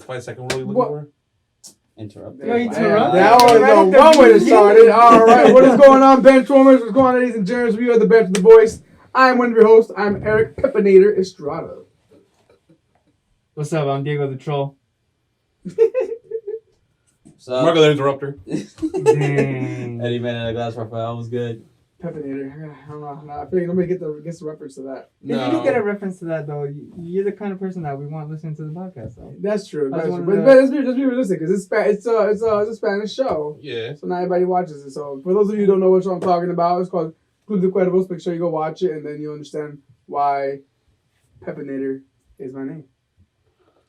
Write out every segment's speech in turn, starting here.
the 5-second rule you're looking for? Interrupt. Yo, interrupt. That was one way to start it. All right, what is going on, Benchwarmers? What's going on, ladies and gents? We are the Bench with the Voice. I'm one of your hosts. I'm Erik Pepenador Estrada. What's up? I'm Diego the Troll. So, Marco the Interrupter. Dang. Eddie Man in a glass Raphael was good. Pepenador. I don't know. I feel like nobody gets the reference to that. If you do get a reference to that, though, you're the kind of person that we want listening to the podcast, though. That's true. That's That's one true. of But the- let's be realistic, because it's a Spanish show. Yeah. So not everybody watches it. So for those of you who don't know what show I'm talking about, it's called Club de Cuervos. Make sure you go watch it, and then you understand why Pepenador is my name.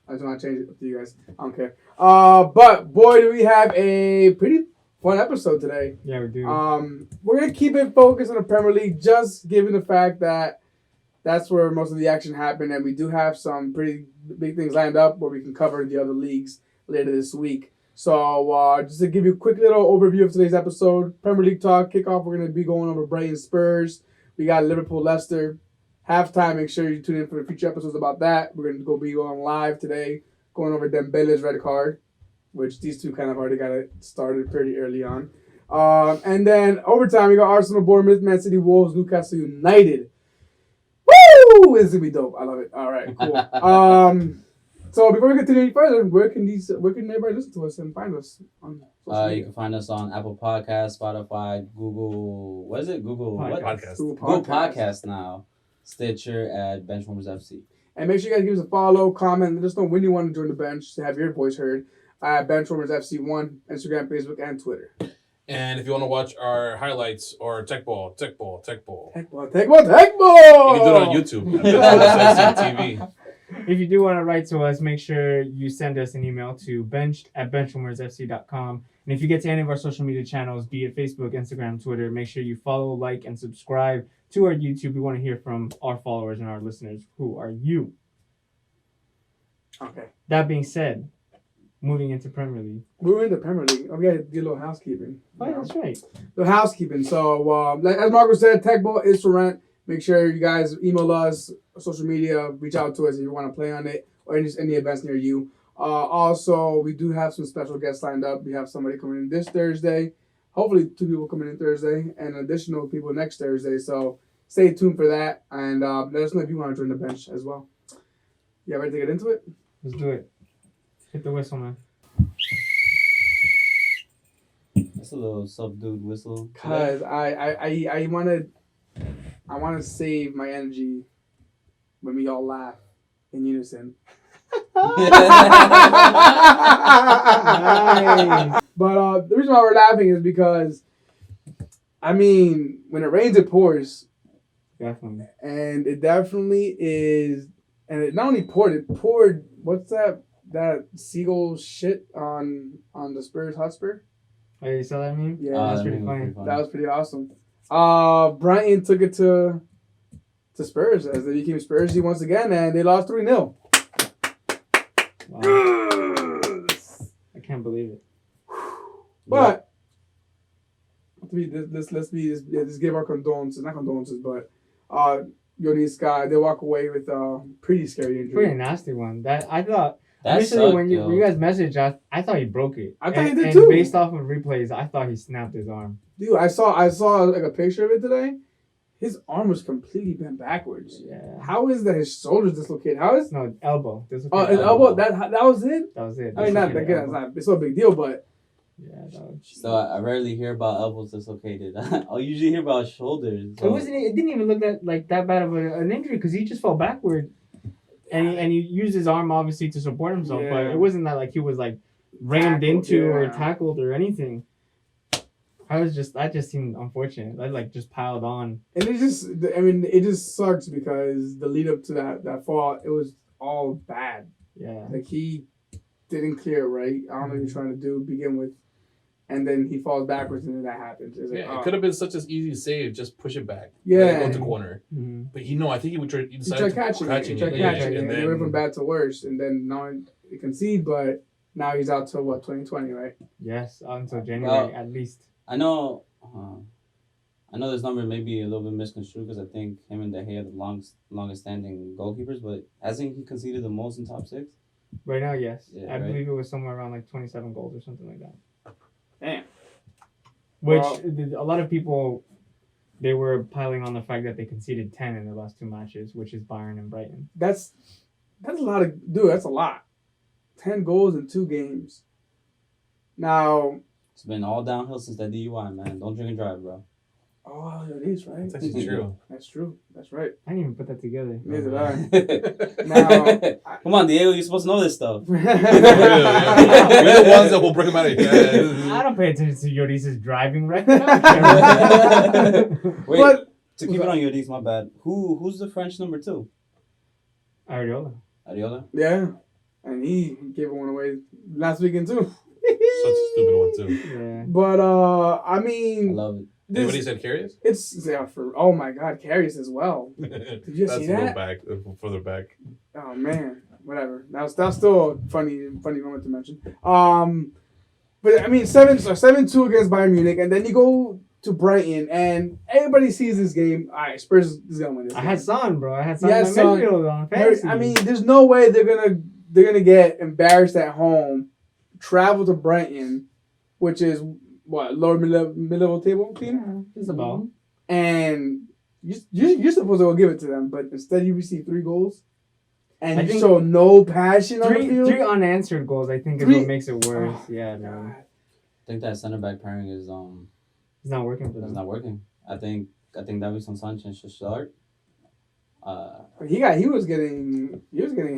I just want to change it to you guys. I don't care. But boy, do we have a pretty fun episode today. Yeah, we do. We're gonna keep it focused on the Premier League, just given the fact that that's where most of the action happened, and we do have some pretty big things lined up where we can cover the other leagues later this week. So just to give you a quick little overview of today's episode, Premier League talk kickoff. We're gonna be going over Brighton Spurs. We got Liverpool Leicester. Halftime. Make sure you tune in for the future episodes about that. We're gonna be going live today, going over Dembele's red card, which these two kind of already got it started pretty early on. And then overtime, we got Arsenal, Bournemouth, Man City, Wolves, Newcastle United. Woo! This is gonna be dope. I love it. All right, cool. So before we continue any further, where can everybody listen to us and find us on social media? You can find us on Apple Podcasts, Spotify, Google. What is it? Google what? Podcast. Google Google Podcast now. Stitcher at Benchwarmers FC. And make sure you guys give us a follow, comment, let us know when you want to join the bench to have your voice heard at Benchwarmers FC1, Instagram, Facebook, and Twitter. And if you want to watch our highlights or Tech Ball. Tech ball! You can do it on YouTube. Benchwarmers FC TV. If you do want to write to us, make sure you send us an email to benched@benchwarmersfc.com. And if you get to any of our social media channels, be it Facebook, Instagram, Twitter, make sure you follow, like, and subscribe to our YouTube. We want to hear from our followers and our listeners. Who are you? Okay. That being said, moving into Premier League. We're in the Premier League. We got to do a little housekeeping. Oh, yeah, that's right. The housekeeping. So, as Marco said, Tech Ball is for rent. Make sure you guys email us, social media, reach out to us if you want to play on it or any events near you. Also, we do have some special guests lined up. We have somebody coming in this Thursday. Hopefully, 2 people coming in Thursday and additional people next Thursday. So stay tuned for that. And let us know if you want to join the bench as well. You ready to get into it? Let's do it. Hit the whistle, man. That's a little subdued whistle. Because I want to save my energy when we all laugh in unison. Nice. But the reason why we're laughing is because, I mean, when it rains, it pours. Definitely. And it definitely is. And it not only poured, it poured, what's that seagull shit on the Spurs Hotspur? Oh, you saw that meme? Yeah, that's that pretty meme was funny. pretty that was pretty awesome. Brighton took it to Spurs as they became Spursy once again, and they lost 3-0. Wow. I can't believe it. But let's give our condolences, not condolences, but Yoni Sky, they walk away with a pretty scary injury. Pretty nasty one. That I thought That initially sucked, when yo. you guys messaged, I thought he broke it. I thought he did and too. Based off of replays, I thought he snapped his arm. Dude, I saw like a picture of it today. His arm was completely bent backwards. Yeah. How is that his shoulders dislocated? How is No, elbow. his elbow? That was it. That was it. I mean, not Dislocated again. It's elbow. not. It's not a big deal, but Yeah, that was. So I rarely hear about elbows dislocated. I usually hear about shoulders. So. It didn't even look that bad of an injury because he just fell backward, and he used his arm obviously to support himself, but Yeah. it wasn't that like he was like rammed Tackled, into or yeah. tackled or anything. That just seemed unfortunate. That like just piled on. and it just sucks because the lead up to that fall, it was all bad. Yeah. Like he didn't clear it right. I don't know what he was trying to begin with, and then he falls backwards, and then that happens. It's like, Yeah, it could have been such an easy save. Just push it back. Yeah. Let it go to corner. Mm-hmm. But I think he He decided tried to catching it. And it went from bad to worse. And then now he conceded, but now he's out till 2020, right? Yes, until January at least. I know this number may be a little bit misconstrued because I think him and De Gea are the longest standing goalkeepers, but hasn't he conceded the most in top six? Right now, yes. Yeah, I right. believe it was somewhere around like 27 goals or something like that. Damn. Which Well- a lot of people, they were piling on the fact that they conceded 10 in their last two matches, which is Bayern and Brighton. That's a lot of That's a lot. 10 goals in 2 games. Now, It's been all downhill since that DUI, man. Don't drink and drive, bro. oh, it is right. That's actually true. That's true. That's right. I didn't even put that together. Neither did I. Now, Come on, Diego, you're supposed to know this stuff. We're the ones that will bring him out of here. I don't pay attention to Lloris's driving record. I don't care. Wait, But to keep it on Lloris, my bad. Who's the French number 2? Areola. Ariola? yeah, and he gave one away last weekend too. Such a stupid one too. Yeah. But I I mean, love it. Anybody said Curious? it's for oh my god, carries as well. Did you That's see a little that? back, further back. Oh man, whatever. That's still a funny moment to mention. But I mean 7-2 against Bayern Munich, and then you go to Brighton, and everybody sees this game. All right, Spurs is gonna win this. I game. had Son, bro. I had Son Yeah, in my Son. midfield on fantasy. I mean, there's no way they're gonna get embarrassed at home, travel to Brighton, which is what lower mid-level table team, just about. and you're supposed to go give it to them, but instead you receive 3 goals, and I you think show no passion on the Three field. unanswered goals, I think, is Three- what makes it worse. Oh, Yeah, man. I think that center back pairing is It's not working for it's them. not working. I think Davinson Sanchez should start. But he was getting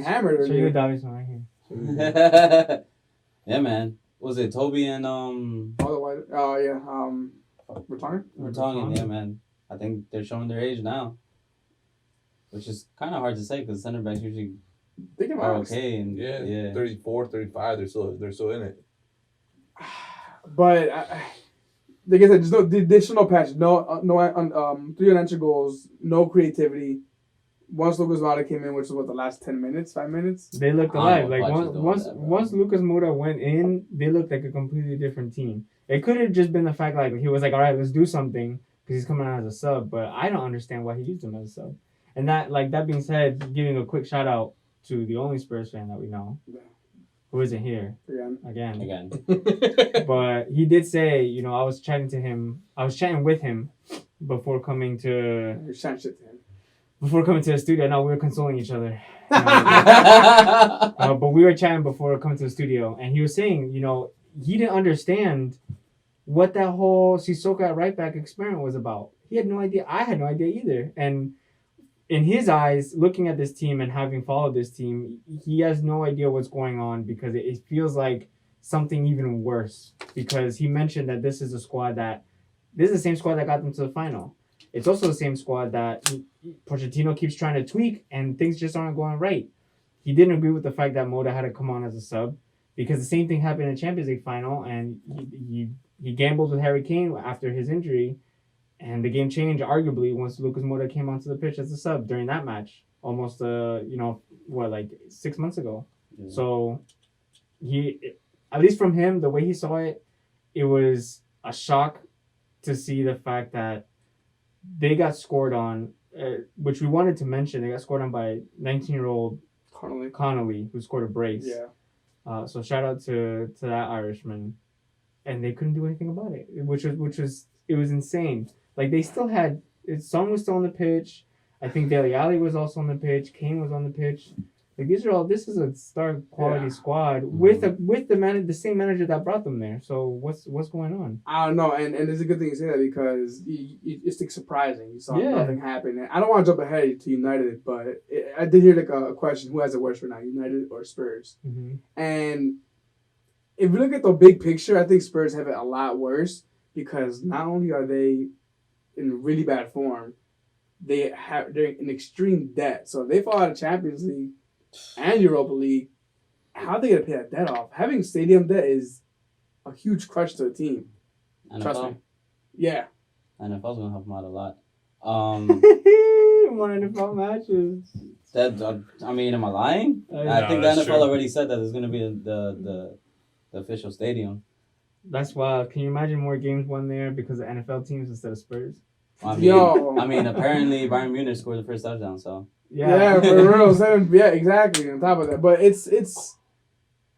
hammered. Show you earlier. Davison right here. Yeah, man. Was it Toby and Otherwise, oh yeah, Return. Vertonghen? Yeah, man. I think they're showing their age now, which is kind of hard to say because center backs usually Thinking are about okay. And Yeah, 34, 35, they're still in it. But like I said, there's no passion, no 3 unanswered goals, no creativity. Once Lucas Moura came in, which was the last 5 minutes. They looked I don't alive. know Like if Poch is doing that, bro. once Lucas Moura went in, they looked like a completely different team. It could have just been the fact like he was like, all right, let's do something because he's coming out as a sub. But I don't understand why he used him as a sub. And that being said, giving a quick shout out to the only Spurs fan that we know, who isn't here again. But he did say, I was chatting with him before coming to You're chatting shit to him. the studio. No, we were consoling each other. But we were chatting before coming to the studio, and he was saying, he didn't understand what that whole Sissoko at right back experiment was about. He had no idea. I had no idea either. And in his eyes, looking at this team and having followed this team, he has no idea what's going on because it feels like something even worse. Because he mentioned that this is the same squad that got them to the final. It's also the same squad that Pochettino keeps trying to tweak, and things just aren't going right. He didn't agree with the fact that Moda had to come on as a sub because the same thing happened in the Champions League final, and he gambled with Harry Kane after his injury, and the game changed arguably once Lucas Moura came onto the pitch as a sub during that match, almost 6 months ago. Yeah. So at least from him, the way he saw it, it was a shock to see the fact that they got scored on, which we wanted to mention. They got scored on by 19-year-old Connolly, who scored a brace. Yeah. So shout out to that Irishman, and they couldn't do anything about it, which was insane. Like they still had Son was still on the pitch. I think Dele Alli was also on the pitch. Kane was on the pitch. Like this is a star quality squad with the same manager that brought them there. So what's going on? I don't know, and it's a good thing you say that because it's like surprising. You saw Yeah. nothing happen. And I don't want to jump ahead to United, but I did hear like a question: who has it worse right now, United or Spurs? Mm-hmm. And if you look at the big picture, I think Spurs have it a lot worse because not only are they in really bad form, they're in extreme debt. So if they fall out of Champions League and Europa League, how are they gonna pay that debt off? Having stadium debt is a huge crutch to a team. Trust me. Yeah. NFL's gonna help them out a lot. More NFL matches. Am I lying? No, I think the that's NFL true. already said that there's gonna be the official stadium. That's wild. Can you imagine more games won there because of NFL teams instead of Spurs? Apparently Bayern Munich scored the first touchdown. So Yeah, for real. 7. Yeah, exactly. On top of that, but it's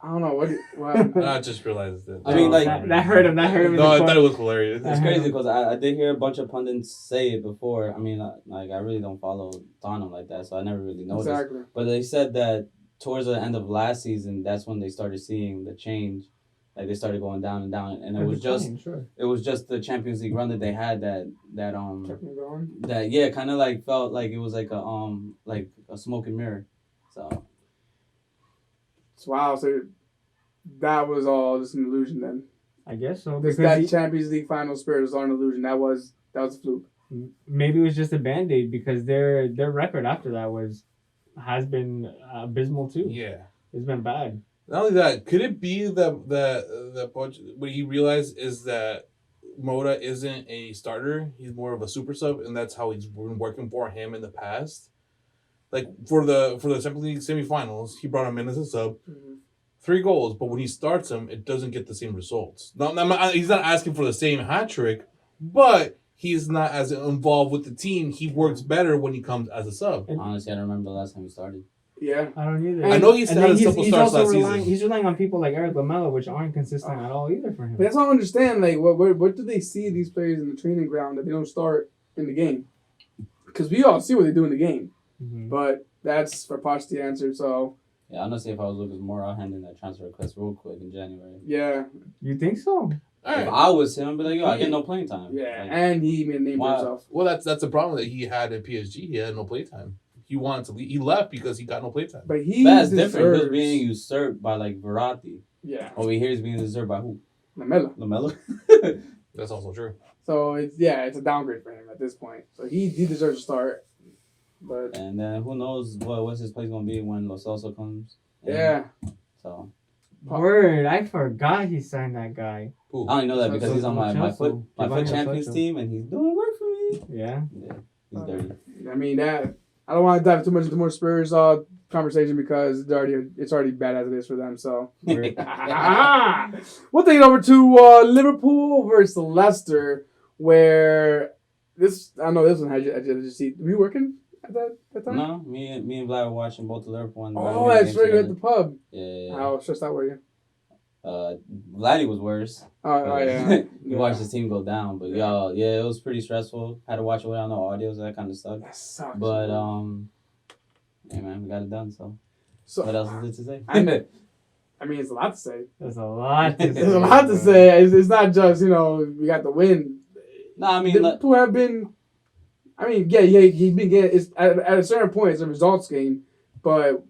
I don't know what. I just realized that. I mean, like- that hurt him. That hurt him. in No, the I thought core. it was hilarious. It's crazy because I did hear a bunch of pundits say it before. I mean, like I really don't follow Tottenham like that, so I never really noticed. Exactly. But they said that towards the end of last season, that's when they started seeing the change. Like they started going down and down, and it was just the Champions League run that they had that Kept me going. that yeah, kind of like felt like it was like a smoke and mirror. So Wow. So that was all just an illusion then. I guess so. That Because Champions League final spirit was all an illusion. That was a fluke. maybe it was just a band-aid because their record after that has been abysmal too. Yeah. It's been bad. Not only that, could it be that what he realized is that Moda isn't a starter; he's more of a super sub, and that's how he's been working for him in the past. Like for the Champions League semifinals, he brought him in as a sub, 3 goals, but when he starts him, it doesn't get the same results. He's not asking for the same hat trick, but he's not as involved with the team. He works better when he comes as a sub. honestly, I don't remember the last time he started. Yeah. I don't either. I know he's And had then a simple starts also last season. He's relying on people like Erik Lamela, which aren't consistent at all either for him. But that's all I understand. Like, what do they see these players in the training ground that they don't start in the game? Because we all see what they do in the game. Mhm. But that's for Poch to answer. So, Yeah, honestly, if I was Lucas Moura, I'll hand in that transfer request real quick in January. yeah. You think so? All If right. I was him, I'd be like, yo, I get no playing time. Yeah. Like, And he made a name for Wow. himself. Well, that's the problem that he had at PSG. He had no playtime. He wanted to leave. He left because he got no playtime. But he that's deserves... different. He was being usurped by like Verratti. Yeah. Over here, he's being usurped by who? Lamela. Lamella. That's also true. So, it's a downgrade for him at this point. So, he deserves to start. But, And then who knows what's his place gonna be when Lo Celso comes. yeah. So Word, I forgot he signed that guy. Ooh. I only know that because he's on my foot Giovanni champions Lo Celso. team and he's doing work for me. Yeah. Yeah, he's dirty. I mean, I don't want to dive too much into more Spurs conversation because it's already bad as it is for them. So we'll take it over to Liverpool versus Leicester, where I know this one had you see. Were you working at that time? No, me and Vlad were watching both the Liverpool and Oh, that's right. You're at the pub. Yeah. How stressed out were you? Vladdy was worse. Oh yeah. You watched his team go down, but it was pretty stressful. Had to watch it without no audios, that kind of stuff. That sucks. But hey man, we got it done. So what else is it to say? I mean, it's a lot to say. There's a lot to say. There's a lot to say. It's not just we got the win. No, I mean, Liverpool have been. I mean, he's been getting. It's at a certain point, it's a results game, but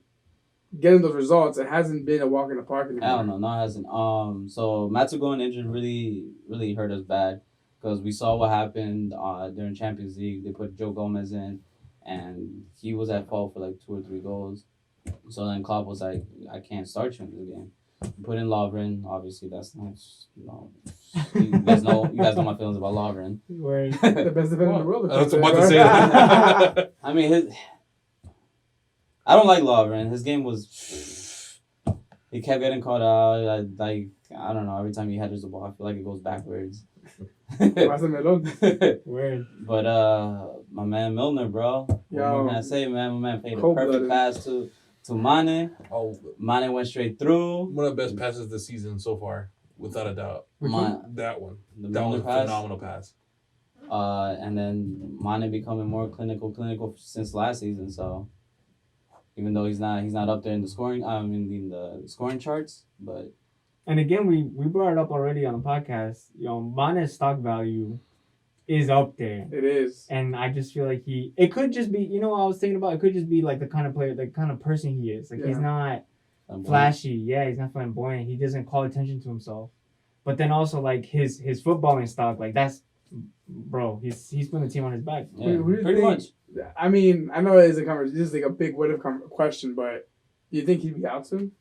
getting those results, it hasn't been a walk in the park anymore. I don't know. No, it hasn't. So Matsu going injured really hurt us bad because we saw what happened during Champions League. They put Joe Gomez in, and he was at fault for like 2 or 3 goals. So then Klopp was like, I can't start you in this game. Put in Lovren. Obviously, that's not. You guys know my feelings about Lovren. Word. The best defender in the world. I was about to say that. I mean, I don't like Lovren. His game was. He kept getting caught out. I don't know. Every time he headers the ball, I feel like it goes backwards. Word. But my man Milner, bro. What can I say, man? My man played a perfect pass to Mane. Oh, Mane went straight through. one of the best passes this season so far, without a doubt. That one. The That was Milner a pass. phenomenal pass. And then Mane becoming more clinical since last season. So even though he's not up there in the scoring, in the scoring charts, but And again, we brought it up already on the podcast. Mane's stock value is up there. It is. And I just feel like it could just be, what I was thinking about? It could just be like the kind of player, the kind of person he is. Like, he's not flashy. Yeah, he's not flamboyant. He doesn't call attention to himself. But then also, like, his footballing stock, like, that's, bro, he's putting the team on his back. yeah, Who do you pretty think- much. I mean, I know it's this is like a big what if question, but do you think he'd be out soon?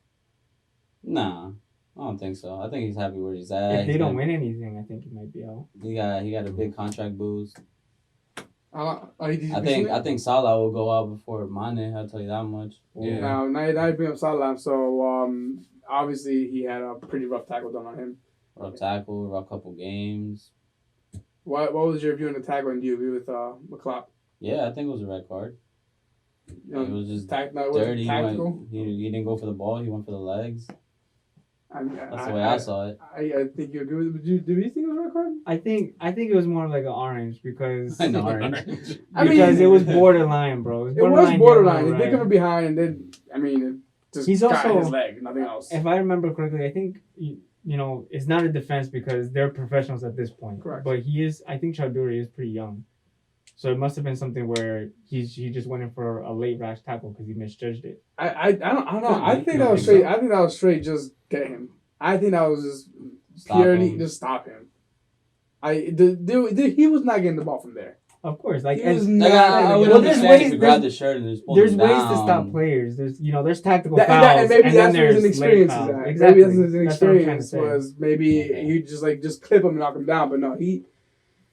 Nah, I don't think so. I think he's happy where he's at. If they don't win anything, I think he might be out. He got a big contract boost. I I think Salah will go out before Mane. I'll tell you that much. Yeah. Now you bring up Salah, so obviously he had a pretty rough tackle done on him. Rough tackle, rough couple games. What was your view on the tackle, and do you agree with McClopp? Yeah, I think it was a red card. It was just was it dirty. tactical? He didn't go for the ball. He went for the legs. That's the way I saw it. I think you agree with. Do you think it was a red card? I think it was more like an orange because An orange. I mean, because it was borderline, bro. It was borderline. He yellow, did come red. from behind, and then it just He's got also- his leg, nothing else. If I remember correctly, I think it's not a defense because they're professionals at this point. Correct. But he is. I think Chaudhuri is pretty young, so it must have been something where he just went in for a late rash tackle because he misjudged it. I don't know. I think You that don't was think straight. I think that was straight. Just get him. I think that was just Stop purely him. just stop him. He was not getting the ball from there. Of course, like He was and not. I would Well, there's understand if ways- you grab the shirt and just pull there's him ways down. to stop players. There's tactical That- fouls, and maybe then that's where his there's inexperience late is fouls. at. Exactly. Maybe that's his That's what I'm trying to inexperience say. was maybe he just clip him and knock him down. But no, he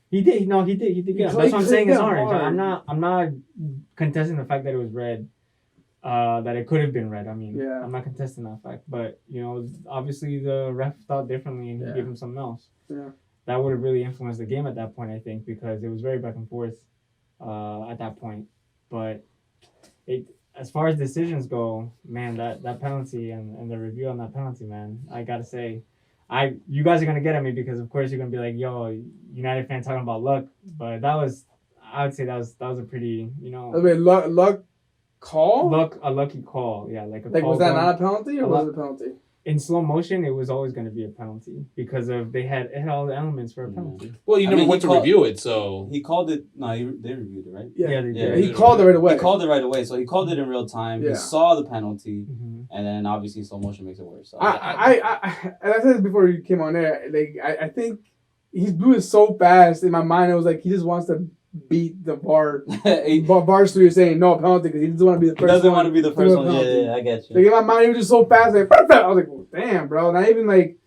He did. No, he did. He did. He Good. That's what I'm saying. It's clipped him orange. hard. I'm not contesting the fact that it was red. That it could have been red. I mean, Yeah. I'm not contesting that fact. But obviously the ref thought differently and he Yeah. gave him something else. Yeah. That would have really influenced the game at that point, I think, because it was very back and forth at that point. But as far as decisions go, man, that penalty and the review on that penalty, man, I gotta say, you guys are gonna get at me because of course you're gonna be like, yo, United fan talking about luck, but I would say that was a pretty, I mean, luck call. a lucky call, yeah, like a Like, call was that going- not a penalty or a was luck- it a penalty? in slow motion? It was always gonna be a penalty because it had all the elements for a penalty. Well, you I never mean, went he to called- review it, so He called it. No, they reviewed it, right? Yeah, they Yeah, did. He called it right away. He called it right away, so he called it in real time. Yeah. He saw the penalty, Mhm. and then obviously slow motion makes it worse. So. I said this before you came on there. Like I think he's doing so fast. In my mind, it was like he just wants to beat the bar. he Bars through saying no penalty because he doesn't want to be the first. doesn't one want to be the do first a one. penalty. Yeah, I get you. Like in my mind, he was just so fast. Like I was like, well, damn, bro. Not even like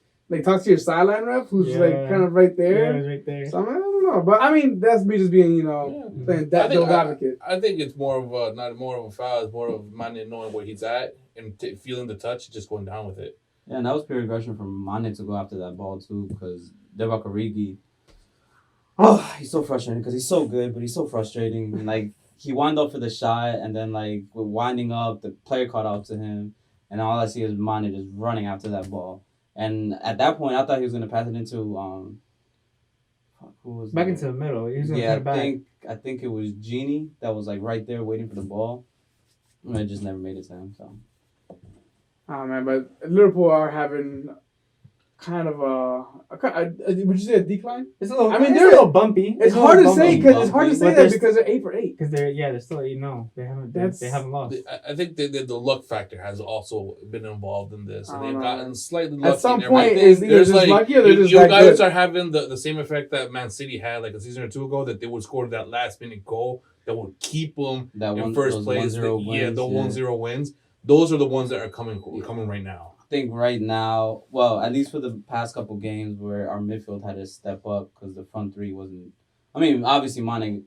talk to your sideline ref who's like Yeah. kind of right Yeah, it there. was right there. So I don't know, but I mean that's me just being playing that devil's advocate. I think it's more of a not more of a foul. It's more of Mane knowing where he's at and feeling the touch, just going down with it. Yeah, and that was pure aggression from Mane to go after that ball too, because Divock Origi. Oh, he's so frustrating because he's so good, but he's so frustrating. And, like he wound up for the shot, and then like with winding up, the player caught out to him, and all I see is Mane just running after that ball. And at that point, I thought he was gonna pass it into who was Back there? into the middle. He was gonna Yeah, cut it back. I think it was Genie that was like right there waiting for the ball. And it just never made it to him. So Oh man, but Liverpool are having kind of would you say a decline? It's a little. I mean, it's a they're- little bumpy. It's a hard little to say bumpy. because it's hard to say But that they're because they're 8-8. Because they're still 8-0. They haven't lost. I think the luck factor has also been involved in this, and I they've don't know. gotten slightly lucky. At some in point, everything. it's either There's just lucky or they're just you that guys good. are having the same effect that Man City had like a season or two ago, that they would score that last minute goal that would keep them that in one first those place. 1-0 Yeah, wins, the 1-0 wins. Those are the ones that are coming right now. I think right now, well, at least for the past couple games where our midfield had to step up because the front three wasn't. I mean, obviously Mane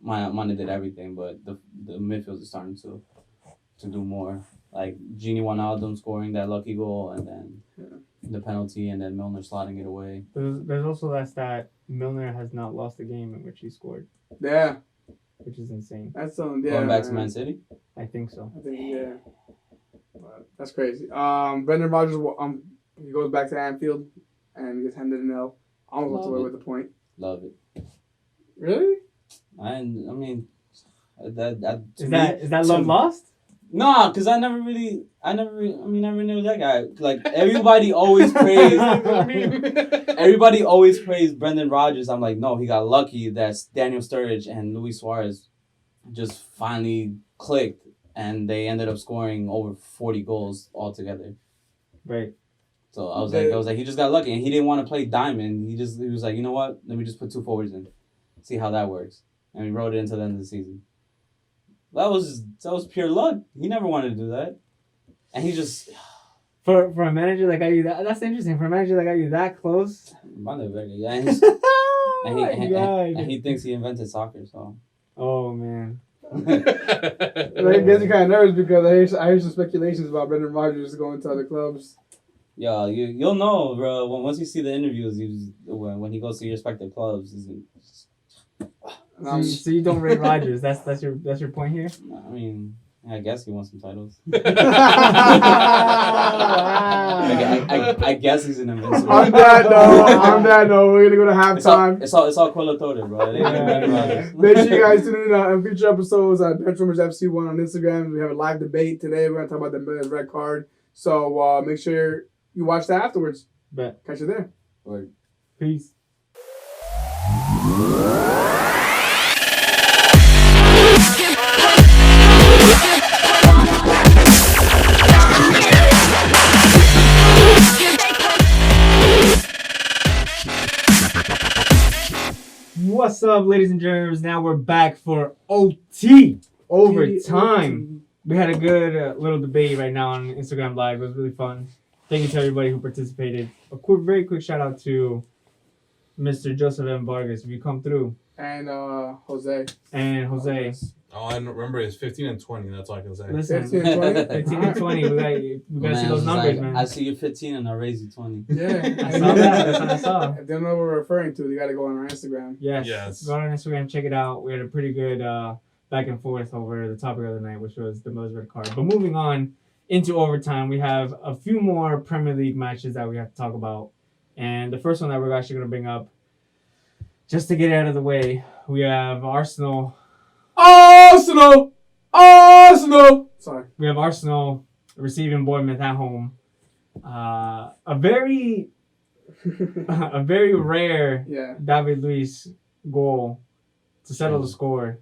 did everything, but the midfield is starting to do more. Like Genie Wijnaldum scoring that lucky goal, and then the penalty, and then Milner slotting it away. There's also that stat. Milner has not lost a game in which he scored, Yeah, which is insane. that's something. Yeah, Going back to Man City. I think so. I think But that's crazy. Brendan Rodgers he goes back to Anfield and gets handed an L. Almost walks Love away it. with the point. Love it. Really? I mean, that Is that love lost? Nah, cause I never really knew that guy. Like everybody always praised. Everybody always praised Brendan Rodgers. I'm like, no, he got lucky that Daniel Sturridge and Luis Suarez just finally clicked, and they ended up scoring over 40 goals altogether. Right. So I was like, he just got lucky, and he didn't want to play diamond. He was like, you know what? Let me just put two forwards in, see how that works, and we wrote it into the end of the season. That was pure luck. He never wanted to do that, and he just. For a manager that got you that's interesting. For a manager that got you that close. Yeah, and, Oh and, my he, God. and he thinks he invented soccer. So Oh man. It gets you kind of nervous because I hear some speculations about Brendan Rodgers going to other clubs. yeah, you'll know, bro. Once you see the interviews, when he goes to your respective clubs, So you don't rate Rodgers. That's your point here. I mean, I guess he won some titles. Wow. I guess he's an invincible. On that note, we're gonna go to halftime. It's all Colatore, bro. It ain't Yeah. about us. Make sure you guys tune in on future episodes on Benchwarmers FC1 on Instagram. We have a live debate today. We're gonna talk about the red card. So make sure you watch that afterwards. Bet. Catch you there. Word. Peace. What's up, ladies and germs? Now we're back for OT, overtime. We had a good little debate right now on Instagram Live. It was really fun. Thank you to everybody who participated. Very quick shout out to Mr. Joseph M. Vargas. If you come through. And Jose. And Jose. Oh, I don't remember. It's 15 and 20. That's all I can say. Listen, 15 and 20? 15 and 20. We gotta see those numbers, man. I see you 15 and I raise you 20. Yeah. I saw that. That's what I saw. If they don't know what we're referring to, they got to go on our Instagram. Yes. Go on Instagram, check it out. We had a pretty good back and forth over the topic of the night, which was the Mills red card. But moving on into overtime, we have a few more Premier League matches that we have to talk about. And the first one that we're actually going to bring up, just to get it out of the way, we have Arsenal. Sorry. We have Arsenal receiving Bournemouth at home. A very rare David Luiz goal to settle the score.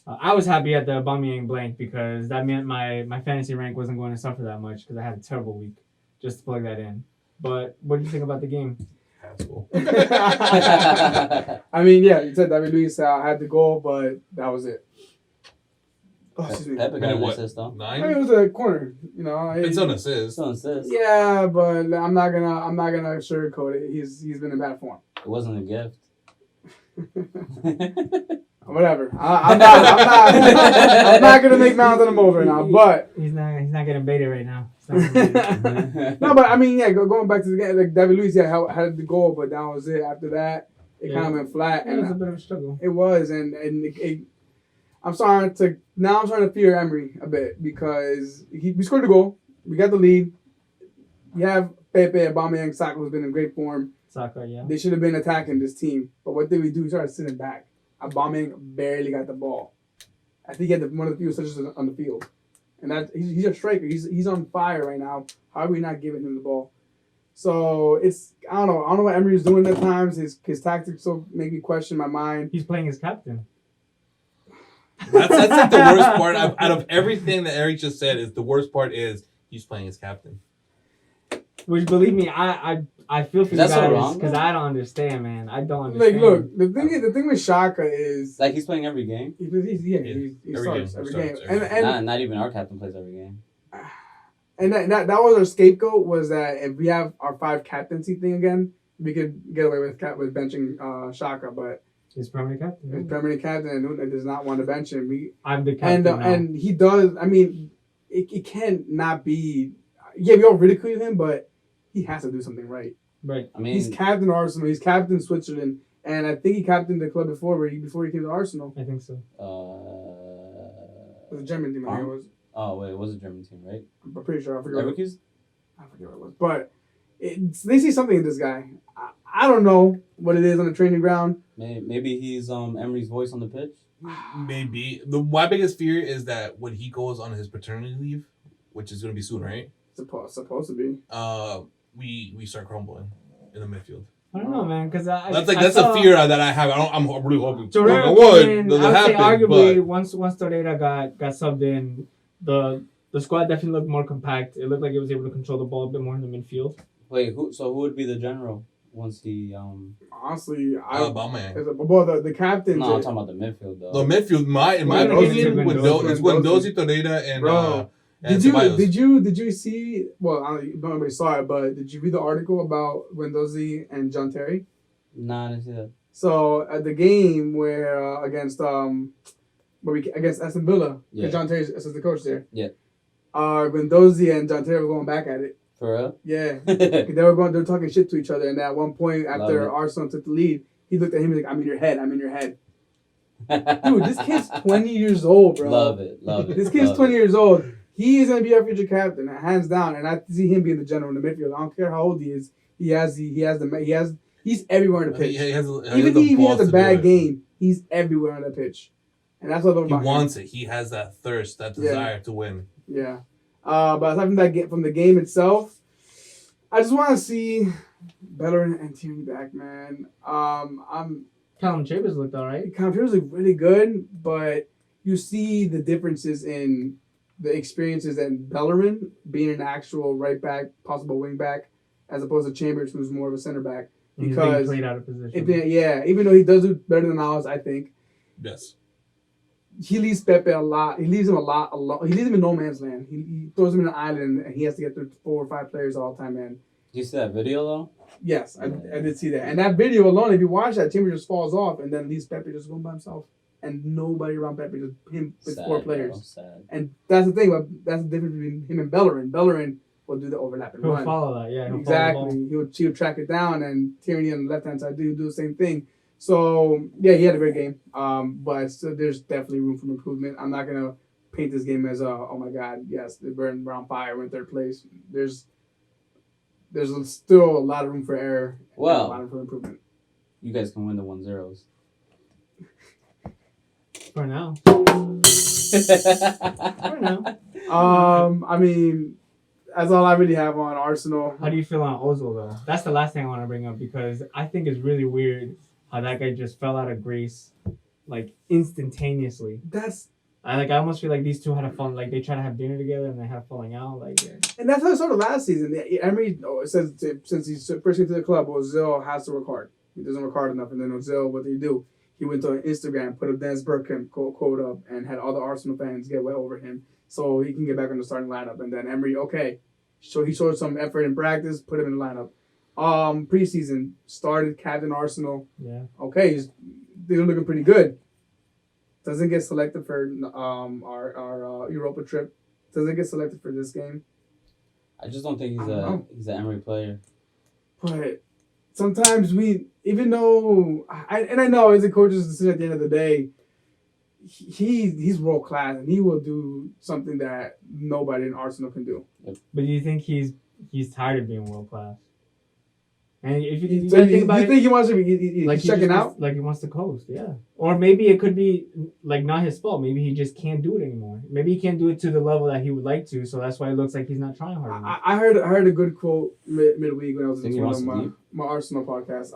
I was happy at the Aubameyang blank because that meant my fantasy rank wasn't going to suffer that much because I had a terrible week. Just to plug that in. But what did you think about the game? Asshole. I mean, yeah, you said David Luiz had the goal, but that was it. Oh, excuse me. Pepe got an what? assist though. 9? I mean, it was a corner, you know. It's an assist. It's an assist. Yeah, but I'm not gonna sugarcoat it. He's been in bad form. It wasn't a gift. Whatever. I'm not gonna make mouths on him over now. But He's not getting baited right now. no, but I mean, yeah. Going back to the game, like David Luiz, had the goal, but that was it. After that, it kind of went flat, It was a and bit of a struggle. it was, and I'm starting to fear Emery a bit because we scored the goal, we got the lead. You have Pepe, Aubameyang, Saka, who's been in great form. Saka, yeah. They should have been attacking this team, but what did we do? We started sitting back. Aubameyang barely got the ball. I think he had one of the few touches on the field, and he's a striker. He's on fire right now. How are we not giving him the ball? So I don't know what Emery's doing at times. His tactics so make me question my mind. He's playing as captain. That's like the worst part. Out of everything that Erik just said, is the worst part is he's playing as captain. Which, believe me, I feel for you That's so guys wrong, because though? I don't understand, man. I don't understand. Like, look, the thing with Shaka is Like he's playing every game. he starts every game, and Not even our captain plays every game. and that was our scapegoat, was that if we have our 5 captaincy thing again, we could get away with benching Shaka, but He's permanent captain. his permanent captain and Nunes does not want to bench him. I'm the captain now. And he does. I mean, it can't not be. Yeah, we all ridicule him, but he has to do something right. Right. I mean, He's captain Arsenal. He's captain Switzerland, and I think he captained the club before he came to Arsenal. I think so. It was a German team. I think it was. Oh wait, it was a German team, right? I'm pretty sure. I forget what it was, but they see something in this guy. I don't know what it is on the training ground. Maybe he's Emery's voice on the pitch. Maybe. My biggest fear is that when he goes on his paternity leave, which is going to be soon, right? Supposed to be. We start crumbling in the midfield. I don't know, man, because That's a fear that I have. I'm really hoping. Torreira I would. I would Doesn't say happen. arguably But once Torreira got subbed in, the squad definitely looked more compact. It looked like it was able to control the ball a bit more in the midfield. Wait, who would be the general once he Honestly, Aubameyang. well, the captains. No, I'm talking about the midfield though. The midfield, in my Guendouzi, opinion, it's Guendouzi. Guendouzi, Torreira, and Bro, and Did Ceballos. you see? Well, I don't know if anybody saw it, but did you read the article about Guendouzi and John Terry? Nah, I didn't see that. So at the game where against Aston Villa, Yeah. John Terry's assistant coach there. Yeah. Guendouzi and John Terry were going back at it. For real? Yeah, they were talking shit to each other, and at one point after Love it. Arsenal took the lead, he looked at him and like, "I'm in your head, I'm in your head." Dude, this kid's 20 years old, bro. Love it. This kid's love 20 it. years old. He is gonna be our future captain, hands down. And I see him being the general in the midfield. I don't care how old he is. He's everywhere on the pitch. He has Even the if he has balls a to do bad it. game, he's everywhere on the pitch. And that's what I love He about him. wants it. He has that thirst, that desire to win. Yeah. But aside from that, from the game itself, I just want to see Bellerin and Tierney back, man. Callum Chambers looked all right. Computers look really good, but you see the differences in the experiences and Bellerin being an actual right back, possible wing back, as opposed to Chambers, who's more of a center back. He's being Because played out of position. Even though he does do better than ours, I think Yes. he leaves Pepe a lot. He leaves him a lot alone. He leaves him in no man's land. He throws him in an island, and he has to get through 4 or 5 players all the time, man. Did you see that video though? Yes, I did see that. And that video alone, if you watch that, Chambers just falls off, and then leaves Pepe just going by himself. And nobody around Pepe, just him with Sad, 4 bro, players. sad. And that's the thing. That's the difference between him and Bellerin. Bellerin will do the overlap and He'll run. follow that, yeah. He'll Exactly. He'll track it down, and Tierney on the left hand side do the same thing. So yeah, he had a great game. But still, there's definitely room for improvement. I'm not gonna paint this game as oh my god, yes, they burned around fire, went 3rd place. There's still a lot of room for error. Well, and a lot of room for improvement. You guys can win the 1-0s. For now. For now. I mean, that's all I really have on Arsenal. How do you feel on Ozil, though? That's the last thing I want to bring up because I think it's really weird how that guy just fell out of grace, like, instantaneously. I almost feel like these two had a fun, like, they tried to have dinner together and they had a falling out. Like, yeah. And that's how it started last season. Emery says since he's first into the club, Ozil has to work hard. He doesn't work hard enough. And then Ozil, what did he do? He went on Instagram, put a Dennis Bergkamp quote up, and had all the Arsenal fans get well over him so he can get back in the starting lineup. And then Emery, okay, so he showed some effort in practice, put him in the lineup. Preseason, started captain Arsenal. Yeah. Okay, they're looking pretty good. Doesn't get selected for our Europa trip. Doesn't get selected for this game. I just don't think he's an Emery player. But sometimes even though I know it's a coach's decision at the end of the day, he's world class and he will do something that nobody in Arsenal can do. But do you think he's tired of being world class? And if you So think about you it, think he wants to be like checking out? Like he wants to coast, yeah. Or maybe it could be like not his fault. Maybe he just can't do it anymore. Maybe he can't do it to the level that he would like to. So that's why it looks like he's not trying hard enough. I heard a good quote midweek when I was Think he in wants one to of leave? my Arsenal podcasts.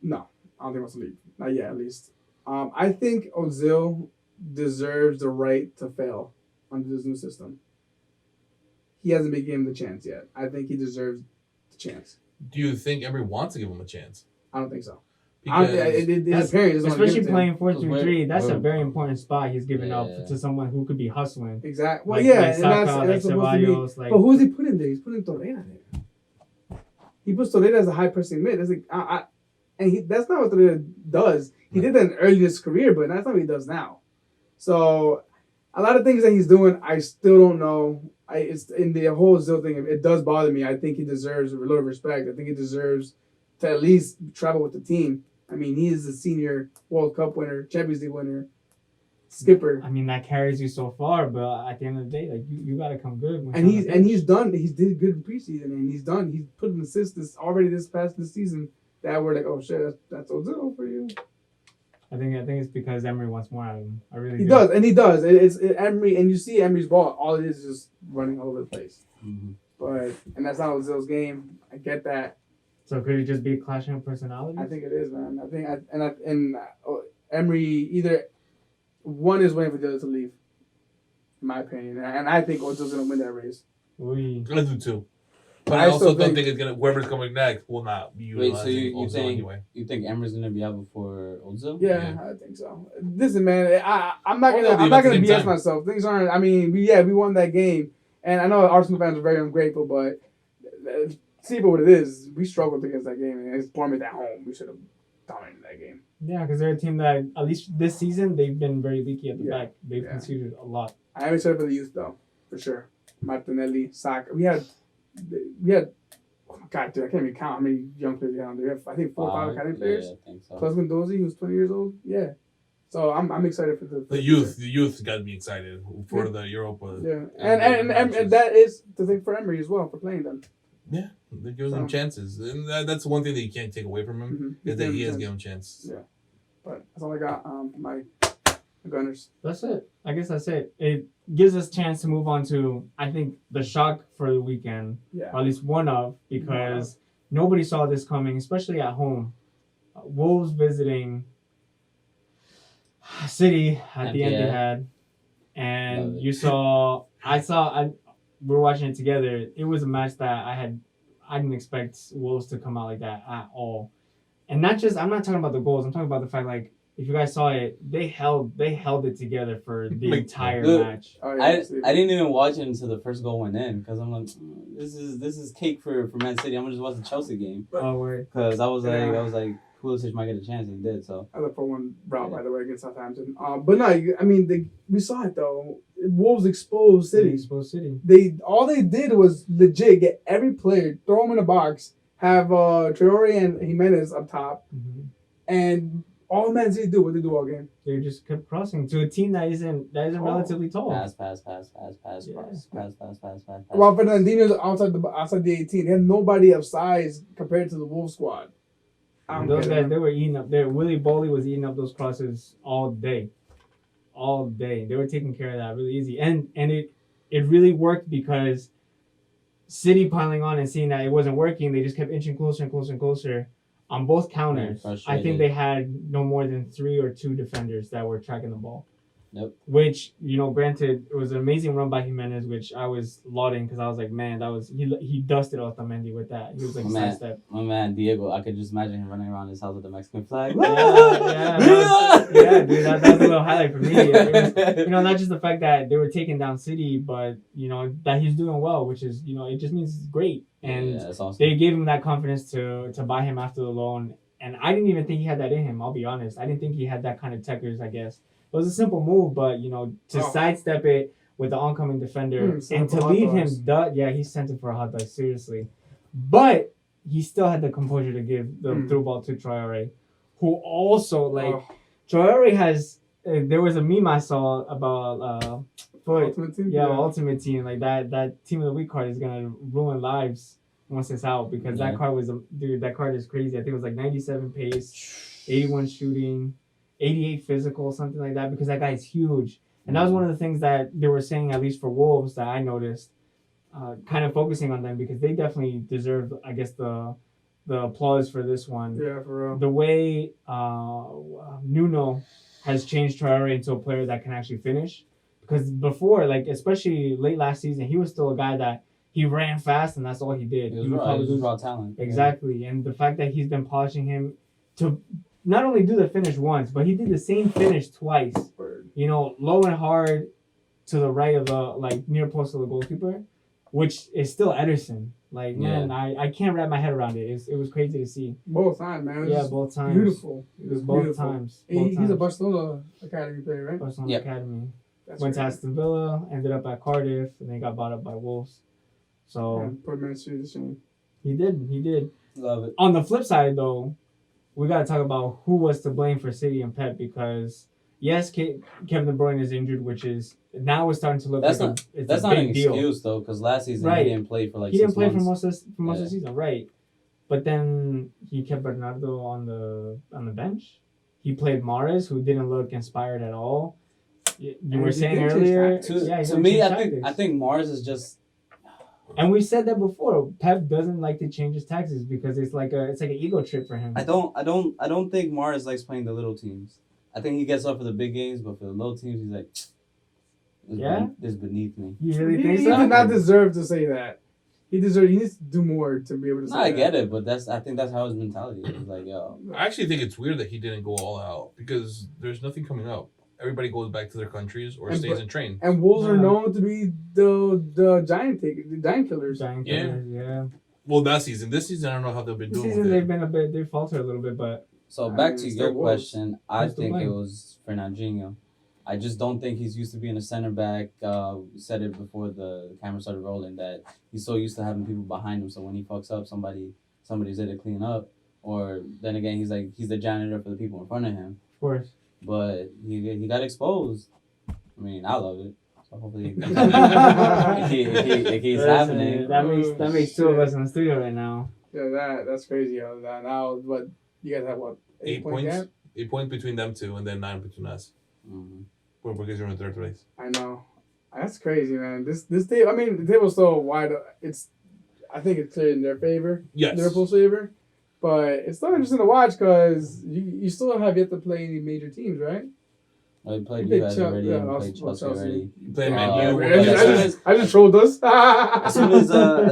No, I don't think he wants to leave. Not yet, at least. I think Ozil deserves the right to fail under this new system. He hasn't been given the chance yet. I think he deserves the chance. Do you think Emery wants to give him a chance? I don't think so. Because Especially playing 4-3-3, that's a where- very important spot he's giving Yeah. up to someone who could be hustling. Exactly. Well, Like, yeah, like and Saka, that's like supposed to be. Ceballos, like. But who's he putting there? He's putting Torreira there. He puts Torreira as a high pressing mid. That's like, that's not what Torreira does. He did that early in his career, but that's not what he does now. So, a lot of things that he's doing, I still don't know. It's in the whole Zil thing. It does bother me. I think he deserves a little respect. I think he deserves to at least travel with the team. I mean, he is a senior World Cup winner, Champions League winner, skipper. I mean, that carries you so far, but at the end of the day, like you gotta come good. And he's done. He's did good in preseason, and he's done. He's put an assist this season that we're like, oh shit, that's Ozil for you. I think it's because Emery wants more out of him. I really He do. does, and he does. It's Emery, and you see Emery's ball. All it is just running all over the place. Mm-hmm. And that's not Ozil's game. I get that. So could it just be a clashing of personalities? I think it is, man. Emery either one is waiting for the other to leave, in my opinion, and I think Ozil's gonna win that race. We. I do too. But I I also still don't think- think it's gonna. Whoever's coming next will not be Wait, utilizing so you Ozil think anyway. you think Emery's gonna be out before Ozil? Yeah, I think so. Listen, man, I'm not Both gonna of them I'm not at the gonna same BS time. myself. Things aren't. I mean, we won that game, and I know Arsenal fans are very ungrateful, but see for what it is. We struggled against that game, and it's Bournemouth at home. We should have dominated that game. Yeah, because they're a team that at least this season they've been very leaky at the Yeah. back. They've Yeah. conceded a lot. I am excited for the youth though, for sure. Martinelli, Saka. We had. Oh my God, dude, I can't even count how many young players we had on there. We have, I think 4 or 5 academy players. Yeah, I think so. Plus Mendoza, who's 20 years old. Yeah. So I'm excited for The youth got to be excited for the Europa. Yeah, and that is the thing for Emery as well for playing them. Yeah, they're giving them chances, and that's one thing that you can't take away from him is that he has given them chances. Yeah, but that's all I got. My Gunners. That's it. I guess that's it. It gives us a chance to move on to, I think, the shock for the weekend, or at least one of, because nobody saw this coming, especially at home. Wolves visiting City at the Etihad, and we were watching it together. It was a match that I didn't expect Wolves to come out like that at all. And I'm not talking about the goals. I'm talking about the fact, like, if you guys saw it, they held it together for the entire match. Oh, yeah, I didn't even watch it until the first goal went in because I'm like, this is cake for Man City. I'm gonna just watch the Chelsea game. Oh wait. Because I was like, Pulisic might get a chance. He did so. I look for one route by the way against Southampton. But no, I mean we saw it though. Wolves exposed City. All they did was legit get every player, throw them in a box, have Traore and Jimenez up top, and all Man City do what they do all game. They just kept crossing to a team that isn't relatively tall. Pass. Well, Fernandinho's outside the 18. They had nobody of size compared to the Wolves squad. Those guys, they were eating up. Willie Boley was eating up those crosses all day. They were taking care of that really easy, and it really worked because City piling on and seeing that it wasn't working, they just kept inching closer and closer and closer on both counters. I think they had no more than 3 or 2 defenders that were tracking the ball. Yep. Which, granted, it was an amazing run by Jimenez, which I was lauding because I was like, man, that was he dusted Otamendi with that. He was like sidestep. My man Diego, I could just imagine him running around his house with the Mexican flag. Dude, that was a little highlight for me. It was, not just the fact that they were taking down City, but that he's doing well, which is it just means it's great. And that's awesome. They gave him that confidence to buy him after the loan. And I didn't even think he had that in him. I'll be honest. I didn't think he had that kind of techers, I guess. It was a simple move, but to sidestep it with the oncoming defender and to leave him, he sent it for a hot dog, seriously. But he still had the composure to give the through ball to Traore, who also Traore has. There was a meme I saw about Ultimate Team. Ultimate Team. Like that Team of the Week card is gonna ruin lives once it's out because that card was that card is crazy. I think it was like 97 pace, 81 shooting. 88 physical, something like that, because that guy is huge. And that was one of the things that they were saying, at least for Wolves, that I noticed, kind of focusing on them, because they definitely deserve, I guess, the applause for this one. Yeah, for real. The way Nuno has changed Traore into a player that can actually finish. Because before, especially late last season, he was still a guy that he ran fast, and that's all he did. He was raw talent. Exactly. Yeah. And the fact that he's been polishing him to not only do the finish once, but he did the same finish twice. Low and hard to the right of the near post of the goalkeeper, which is still Ederson. Man, I can't wrap my head around it. It was crazy to see. Both times, man. Both times. Beautiful. It was both times. He's a Barcelona Academy player, right? Barcelona Academy. Went to Aston Villa, ended up at Cardiff, and then got bought up by Wolves. So put Man City to shame. He did. Love it. On the flip side, though, we got to talk about who was to blame for City and Pep, because yes, Kevin De Bruyne is injured, which is now it's starting to look that's like not it's that's a not big an deal. excuse though, because last season he didn't play for like 6 months. He didn't play for most of the season, right? But then he kept Bernardo on the bench. He played Mahrez, who didn't look inspired at all. You were saying earlier, to me, I think Mahrez is just. And we said that before. Pep doesn't like to change his tactics because it's like an ego trip for him. I don't think Mahrez likes playing the little teams. I think he gets up for the big games, but for the little teams, he's like, this is beneath me. You really think so? He did not deserve to say that. He needs to do more to be able to say that. I get it, but I think that's how his mentality is. Like, I actually think it's weird that he didn't go all out because there's nothing coming up. Everybody goes back to their countries or stays and train. And Wolves are known to be the giant killers. Yeah. Well, that season. This season, I don't know how they've been doing. This season, they faltered a little bit, but. So back to your question, I think it was Fernandinho. I just don't think he's used to being a center back. We said it before the camera started rolling that he's so used to having people behind him. So when he fucks up, somebody's there to clean up. Or then again, he's the janitor for the people in front of him. Of course. but he got exposed. I mean, I love it. So hopefully it keeps happening. That makes two of us in the studio right now. Yeah, that's crazy. That now, what you guys have? What 8 points? gap? 8 points between them two, and then 9 between us. Mm-hmm. Because you're in third place. I know. That's crazy, man. This table. I mean, the table's so wide. I think it's clear in their favor. Yes. Liverpool's favor. But it's still interesting to watch because you still have yet to play any major teams, right? Well, you played You you played guys Chel- already. yeah, And also- played Chelsea Chelsea. already. You play Uh, Man U. yeah, I just trolled us. As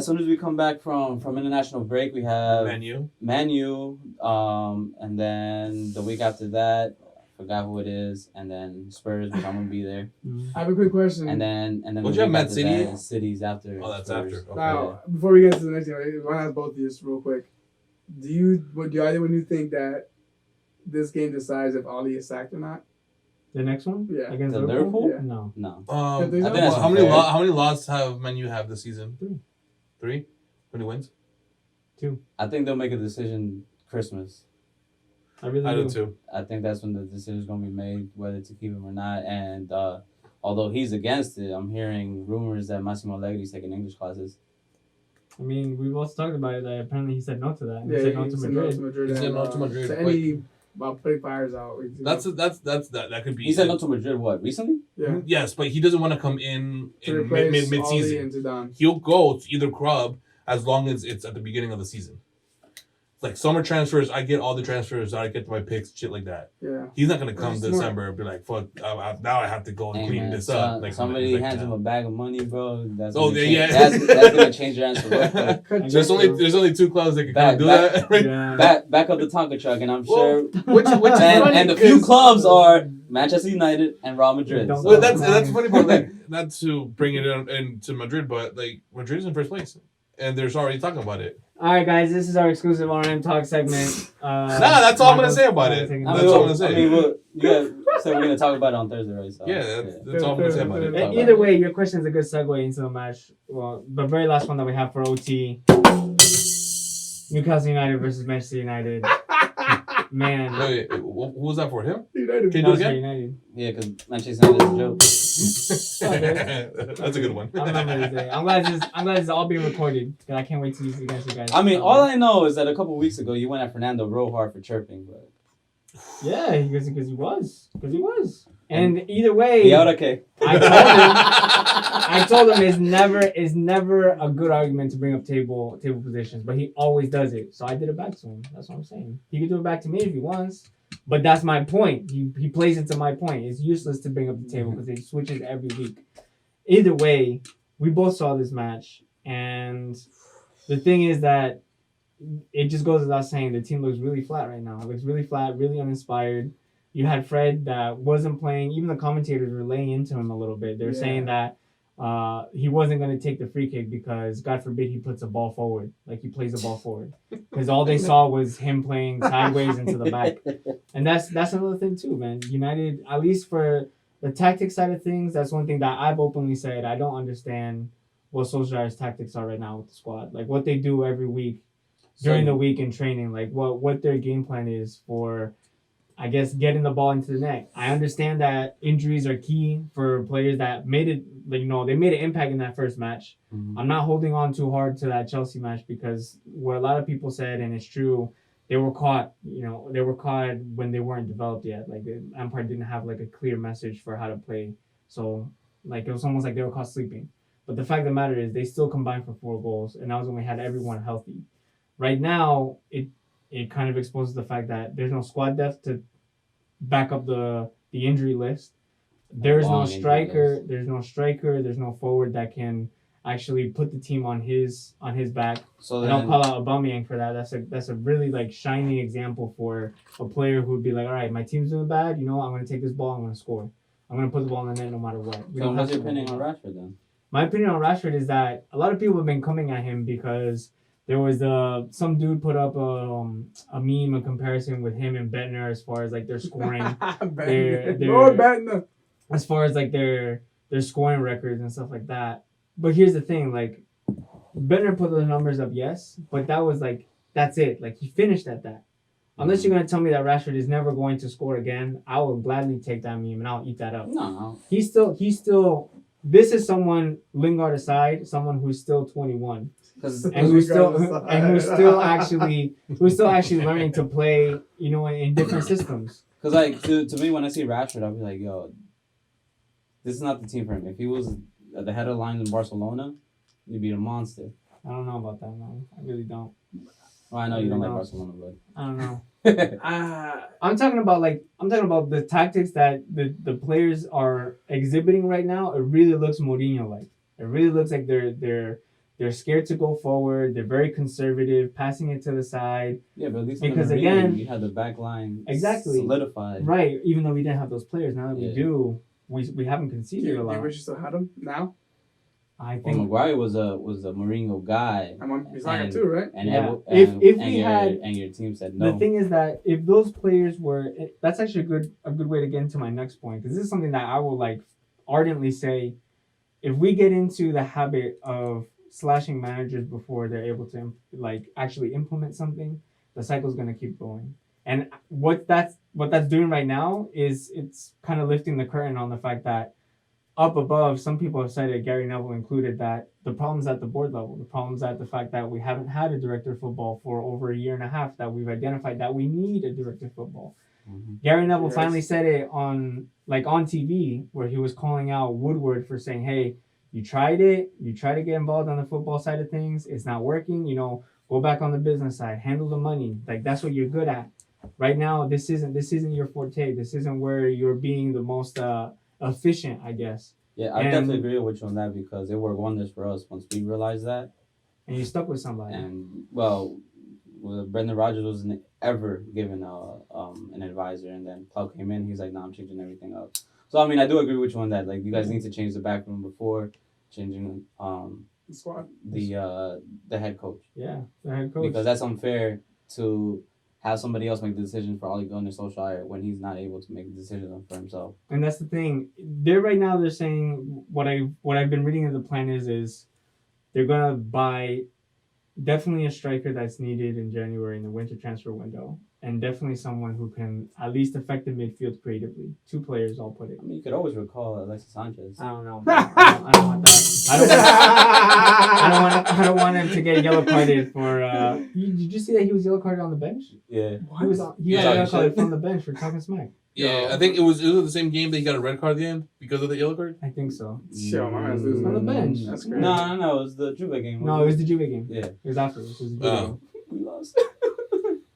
soon as we come back from international break, we have Man U. Man U, and then the week after that, I forgot who it is, and then Spurs, which I'm gonna be there, I have a quick question. and then Don't the you have week Man after City? that is City's after. Oh, that's Spurs. after. Okay. Now, before we get to the next game, I want to ask both of you just real quick. Do either one of you think that this game decides if Ali is sacked or not? The next one? Yeah. Against The Liverpool? Liverpool? No. No, I think Well, that's how many fair. how many losses have Man U have this season? 3. How many wins? I think they'll make a decision Christmas. I really I do. do too. I think that's when the decision's gonna be made whether to keep him or not. And although he's against it, I'm hearing rumors that Massimo Allegri's taking English classes. I mean, we've also talked about it. That apparently he said no to that. Yeah, He said no to said Madrid. Madrid. He said and, no to Madrid. To any putting fires out. That could be. He said no to Madrid. What recently? Yeah. Yes, but he doesn't want to come in To in replace mid Ali season. and Zidane. He'll go to either club as long as it's at the beginning of the season. Like summer transfers, I get all the transfers. I get my picks, shit like that. Yeah. He's not gonna come That's smart. December and be like, "Fuck, now I have to go and Hey, clean man, this up." Like somebody like hands that. him a bag of money, bro. That's Oh, gonna yeah, change, yeah. That's gonna change your answer. Real quick. There's only 2 clubs that can come and do Back- that. Yeah. Back up the Tonka truck, and I'm Well, sure. which is funny, And the few 'cause- clubs are Manchester United and Real Madrid. Don't- Well, that's funny, but like not to bring it into Madrid, but like Madrid's in first place, and they're already talking about it. All right, guys, this is our exclusive R&M talk segment. That's all I'm gonna say about it. taking- That's all I'm gonna say. I mean, you guys said we're gonna talk about it on Thursday, right? So, Yeah, that's all I'm gonna say about it. And either way, your question is a good segue into the match. Well, the very last one that we have for OT, Newcastle United versus Manchester United. Man, Wait, who was that for him? United. Can you that do was it for again? United. Yeah, because Manchester United is a joke. That's a good one. I'm not ready to say. I'm glad this is all being recorded because I can't wait to use it against you guys. I mean, all I know is that a couple weeks ago you went at Fernando real hard for chirping, but Yeah, because he was. And either way, yeah, okay. I told him it's never a good argument to bring up table positions, but he always does it. So I did it back to him. That's what I'm saying. He can do it back to me if he wants. But that's my point. He plays into my point. It's useless to bring up the table because it switches every week. Either way, we both saw this match, and the thing is that it just goes without saying the team looks really flat right now. It looks really flat, really uninspired. You had Fred that wasn't playing. Even the commentators were laying into him a little bit. They're saying that he wasn't going to take the free kick because, God forbid, he puts a ball forward. Like, he plays the ball forward. Because all they saw was him playing sideways into the back. And that's another thing, too, man. United, at least for the tactic side of things, that's one thing that I've openly said. I don't understand what Solskjaer's tactics are right now with the squad. Like, what they do every week during the week in training. Like, what their game plan is for, I guess, getting the ball into the net. I understand that injuries are key for players that made it, like, they made an impact in that first match. Mhm. I'm not holding on too hard to that Chelsea match because what a lot of people said, and it's true, they were caught when they weren't developed yet. Like, Lampard didn't have, like, a clear message for how to play. So, like, it was almost like they were caught sleeping. But the fact of the matter is they still combined for 4 goals, and that was when we had everyone healthy. Right now, it kind of exposes the fact that there's no squad depth to back up the injury list. There's no striker. There's no striker. There's no forward that can actually put the team on his back. So And I'll call out Aubameyang for that. That's a really like shining example for a player who would be like, all right, my team's doing bad. You know what? I'm going to take this ball. I'm going to score. I'm going to put the ball in the net no matter what. So what's your opinion on Rashford then? My opinion on Rashford is that a lot of people have been coming at him because there was some dude put up a meme, a comparison with him and Bettner as far as like their scoring, Lord Bettner. as far as like their scoring records and stuff like that. But here's the thing, like Bettner put the numbers up, yes, but that was like that's it. Like he finished at that. Unless you're gonna tell me that Rashford is never going to score again, I will gladly take that meme and I'll eat that up. No. He's still. This is someone, Lingard aside, someone who's still 21 and who's still actually learning to play, in different systems. Because like to me, when I see Rashford, I'll be like, yo, this is not the team for him. If he was at the head of the line in Barcelona, he'd be a monster. I don't know about that, man. I really don't. Well, I know you don't like Barcelona, but I don't know. I'm talking about the tactics that the players are exhibiting right now. It really looks Mourinho-like. It really looks like they're scared to go forward. They're very conservative, passing it to the side. Yeah, but at least because again, we had the back line solidified. Right, even though we didn't have those players, now that we do, we haven't conceded a lot. You wish you still had them now? I think Maguire was a Mourinho guy. He's not too, right? And yeah. and your team said no. The thing is that if those players were, that's actually a good way to get into my next point, because this is something that I will ardently say. If we get into the habit of slashing managers before they're able to actually implement something, the cycle's gonna keep going. And what that's doing right now is it's kind of lifting the curtain on the fact that up above, some people have said it, Gary Neville included, that the problem's at the board level. The problem's at the fact that we haven't had a director of football for over a year and a half, that we've identified that we need a director of football. Mm-hmm. Gary Neville finally said it on TV, where he was calling out Woodward for saying, hey, you tried to get involved on the football side of things. It's not working. Go back on the business side, handle the money. That's what you're good at. Right now, this isn't your forte. This isn't where you're being the most efficient, I guess. Yeah, I definitely agree with you on that, because it worked wonders for us once we realized that. And you stuck with somebody. And Brendan Rodgers wasn't ever given an advisor, and then Klopp came in. He's like, "No, I'm changing everything up." So I mean, I do agree with you on that. Like, you guys need to change the back room before changing the squad, the head coach. Yeah, the head coach. Because that's unfair to have somebody else make the decision for Ole Gunnar Solskjaer when he's not able to make the decision for himself. And that's the thing. They're saying what I've been reading of the plan is they're gonna buy definitely a striker that's needed in January in the winter transfer window, and definitely someone who can at least affect the midfield creatively. 2 players, I'll put it. I mean, you could always recall Alexis Sanchez. I don't know. I don't want that. I don't want him to get yellow carded for. Did you see that he was yellow carded on the bench? Yeah. He got yellow carded from the bench for talking smack. Yeah, I think it was the same game that he got a red card at the end because of the yellow card. I think so. Sure, my man's losing on the bench. That's great. No, it was the Juve game. No, it was the Juve game. Yeah, it was afterwards. It was the Juve game. We lost.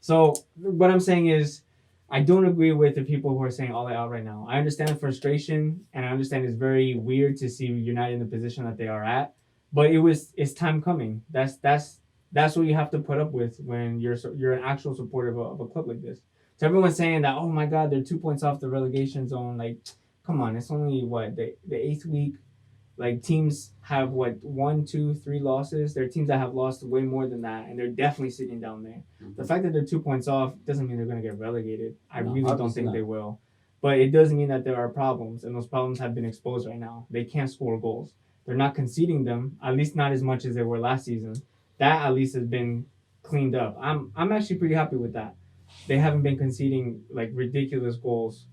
So what I'm saying is, I don't agree with the people who are saying all out right now. I understand the frustration, and I understand it's very weird to see United in the position that they are at. But it's time coming. That's what you have to put up with when you're an actual supporter of a club like this. So everyone's saying that, oh my God, they're 2 points off the relegation zone. Like, come on, it's only the 8th week. Like, teams have 1, 2, 3 losses. There are teams that have lost way more than that, and they're definitely sitting down there. Mm-hmm. The fact that they're 2 points off doesn't mean they're going to get relegated. I really don't think they will. But it does mean that there are problems, and those problems have been exposed right now. They can't score goals. They're not conceding them, at least not as much as they were last season. That at least has been cleaned up. I'm actually pretty happy with that. They haven't been conceding ridiculous goals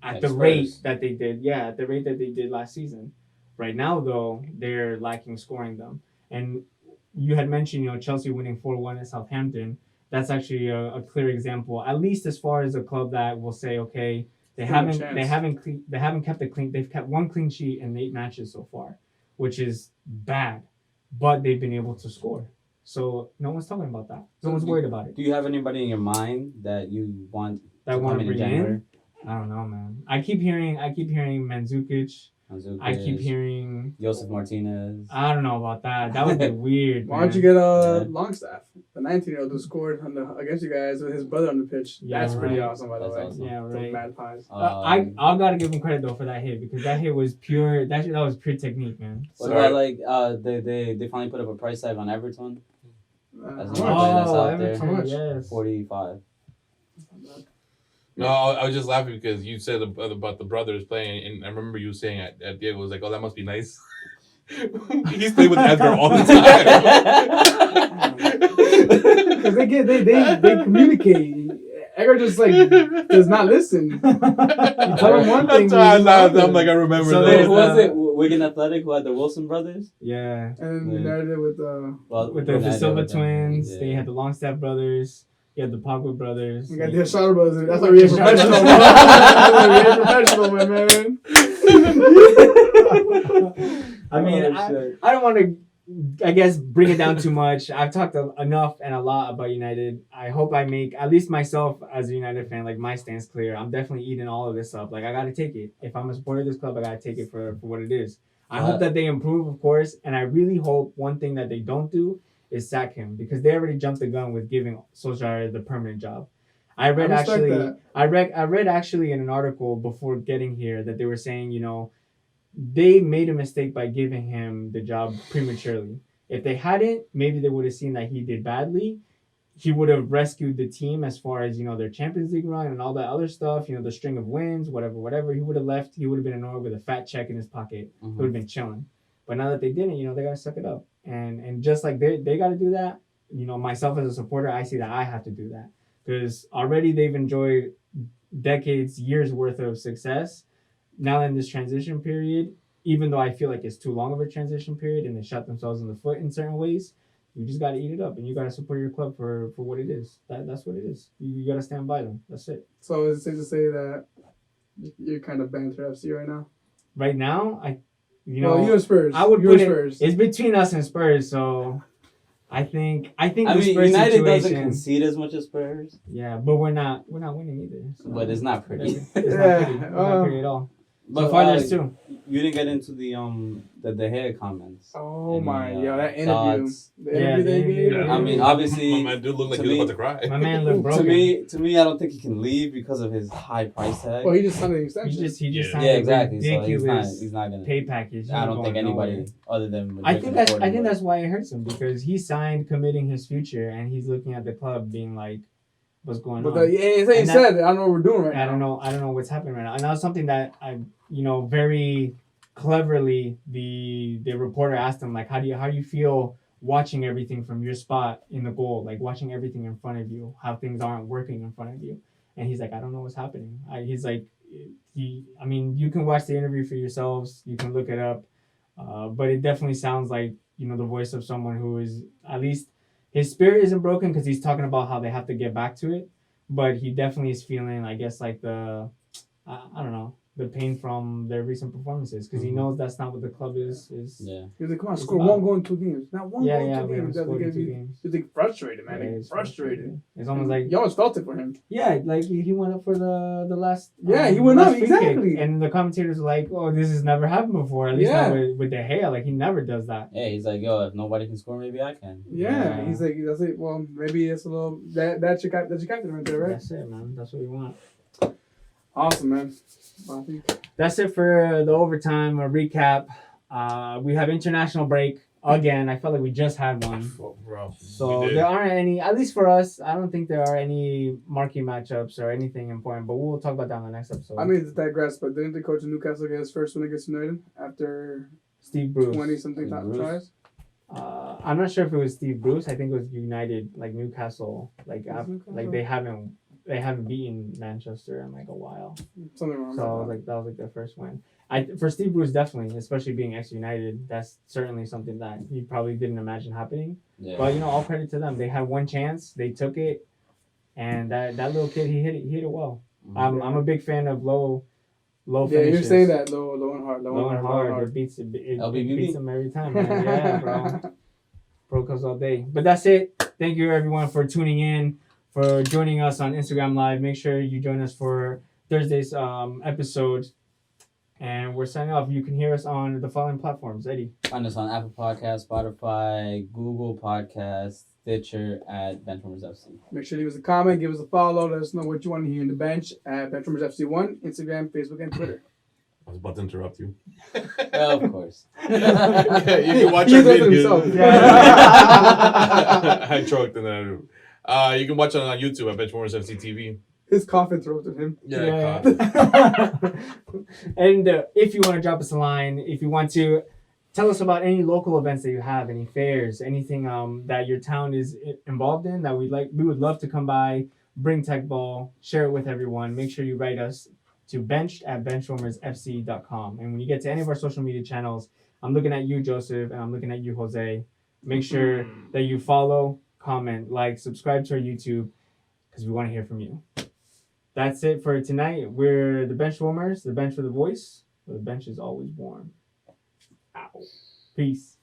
at the rate that they did. Yeah, at the rate that they did last season. Right now, though, they're lacking scoring them. And you had mentioned, Chelsea winning 4-1 at Southampton. That's actually a clear example, at least as far as a club that will say, okay, they haven't kept it clean. They've kept 1 clean sheet in 8 matches so far, which is bad, but they've been able to score. So no one's talking about that. No one's worried about it. Do you have anybody in your mind that you want to bring in? I don't know, man. I keep hearing Mandzukic. I keep hearing Joseph Martinez. I don't know about that. That would be weird. Why don't you get Longstaff, the 19-year-old who scored against you guys with his brother on the pitch? Yeah, that's pretty awesome, by the way. Awesome. Yeah, right. Mad pies. I gotta give him credit though for that hit, because that hit was pure. That was pure technique, man. What about they finally put up a price tag on Everton? Everton, yes, 45. No, I was just laughing because you said about the brothers playing, and I remember you saying at Diego was like, "Oh, that must be nice." He's playing with Edgar all the time. Because they communicate. Edgar just like does not listen. You tell him one thing. I'm like, I remember So that. Who was it? Wigan Athletic, who had the Wilson brothers? Yeah. And United with With the Silva twins, then you had the Longstaff brothers, you had the Pogba brothers. we got the Ashara brothers. That's why we ain't professional. We ain't professional, my man. I mean, I don't want to, I guess, bring it down too much. I've talked enough and a lot about United. I hope I make, at least myself as a United fan, like my stance clear. I'm definitely eating all of this up. Like, I got to take it. If I'm a supporter of this club, I got to take it for what it is. I hope that they improve, of course, and I really hope one thing that they don't do is sack him, because they already jumped the gun with giving Solskjaer the permanent job. I read actually in an article before getting here that they were saying, you know, they made a mistake by giving him the job prematurely. If they hadn't, maybe they would have seen that he did badly. He would have rescued the team as far as, you know, their Champions League run and all that other stuff, you know, the string of wins, whatever. He would have left. He would have been in Norway with a fat check in his pocket. He would have been chilling. But now that they didn't, you know, they got to suck it up. And just like they got to do that, you know, myself as a supporter, I see that I have to do that. Because already they've enjoyed decades, years worth of success. Now in this transition period, even though I feel like it's too long of a transition period and they shot themselves in the foot in certain ways, you just got to eat it up and you got to support your club for what it is. That's what it is. You got to stand by them. That's it. So is it safe to say that you're kind of banter FC right now? Right now, you and Spurs. I would you put and Spurs. It's between us and Spurs, so I think I the mean, Spurs United situation, doesn't concede as much as Spurs, yeah, but we're not winning either. So. but it's not pretty. It's not pretty. It's not pretty at all. But So far, there's two. You didn't get into the De Gea comments. Oh my, Any, that interview. thoughts? The interview they gave. Yeah. I mean, obviously, My man dude looked like to he was me- about to cry. My man looked broken. to me, I don't think he can leave because of his high price tag. Well, he just signed an He extension. just Yeah. signed Yeah, a exactly. So ridiculous he's not gonna. pay package. He's I not don't think going anybody nowhere. other than. I think that's why it hurts him, because he signed committing his future and he's looking at the club being like, what's going But on? it's like you said, I don't know what we're doing right now. I don't know what's happening right now. And that was something that very cleverly the reporter asked him, like, how do you feel watching everything from your spot in the goal, like watching everything in front of you, how things aren't working in front of you. And he's like, I don't know what's happening. He's like, you can watch the interview for yourselves, you can look it up, but it definitely sounds like, you know, the voice of someone who is, at least his spirit isn't broken, because he's talking about how they have to get back to it, but he definitely is feeling, I guess, like I don't know, the pain from their recent performances, because he knows that's not what the club is. Yeah. He was like, come on, It's score about- one goal in 2 games. Not one goal in 2 we games. haven't scored in 2 games. He's like frustrated, man. Yeah, Like, it's frustrated. It's almost like, You almost felt it for him. yeah, like he went up for the last. Yeah, he went last up, free exactly. kick, and the commentators were like, "Oh, this has never happened before. At least Yeah. not with De Gea. Like, he never does that." Yeah, he's like, yo, if nobody can score, maybe I can. Yeah. He's like, that's it. Well, maybe it's a little, that's your captain right there, right? That's it, man. That's what we want. Awesome, man. Well, I think That's it for the overtime. A recap. We have international break again. I felt like we just had one. Oh, bro. So We did. there aren't any, at least for us, I don't think there are any marquee matchups or anything important, but we'll talk about that in the next episode. I mean, to digress, but didn't the coach of Newcastle get his first win against United after Steve Bruce. 20-something Steve Bruce. tries? I'm not sure if it was Steve Bruce. I think it was United, like Newcastle. Like they haven't beaten Manchester in like a while. Something wrong So with that was like their first win. For Steve Bruce, definitely, especially being ex-United, that's certainly something that he probably didn't imagine happening. Yeah. But you know, all credit to them. They had one chance, they took it, and that little kid, he hit it well. I'm a big fan of low Yeah, finishes. you're saying that low and hard. Low and hard. It beats them every time, man. Yeah, bro. Pro Cups all day. But that's it. Thank you everyone for tuning in, for joining us on Instagram Live. Make sure you join us for Thursday's episode. And we're signing off. You can hear us on the following platforms. Eddie. Find us on Apple Podcasts, Spotify, Google Podcasts, Stitcher at Benchwarmers FC. Make sure to leave us a comment, give us a follow, let us know what you want to hear in the bench at Benchwarmers FC1, Instagram, Facebook, and Twitter. I was about to interrupt you. Of course. Yeah, you can watch He our does it videos. himself. I choked and then you can watch it on YouTube at Benchwarmers FC TV. His cough interrupted him. Yeah. And if you want to drop us a line, if you want to tell us about any local events that you have, any fairs, anything that your town is involved in that we would love to come by. bring tech ball, share it with everyone. Make sure you write us to benched@benchwarmersfc.com. And when you get to any of our social media channels, I'm looking at you, Joseph, and I'm looking at you, Jose. Make sure that you follow, comment, like, subscribe to our YouTube because we want to hear from you. That's it for tonight. We're the Bench Warmers, the bench with a voice, where the bench is always warm. Ow. Peace.